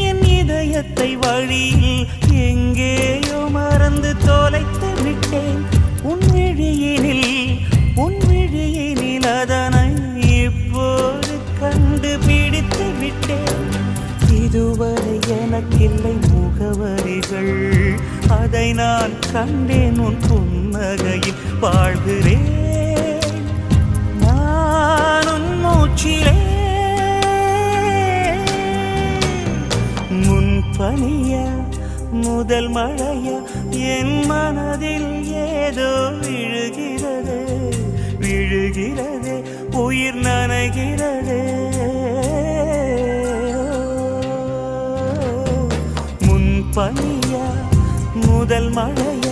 என் இதயத்தை வழியில் எங்கேயோ மறந்து தொலைத்து விட்டேன். உன் விழியினில் அதனை இப்போது கண்டுபிடித்து விட்டேன். இதுவரை எனக்கில்லை முகவரிகள், அதை நான் கண்டேன் உன் புன்னகையில். வாழ்கிறேன் நான் உன் மூச்சிலே. முன்பனியா முதல் மழையா என் மனதில் ஏதோ விழுகிறது, உயிர் நனைகிறது. முன்பனியா முதல் மழையா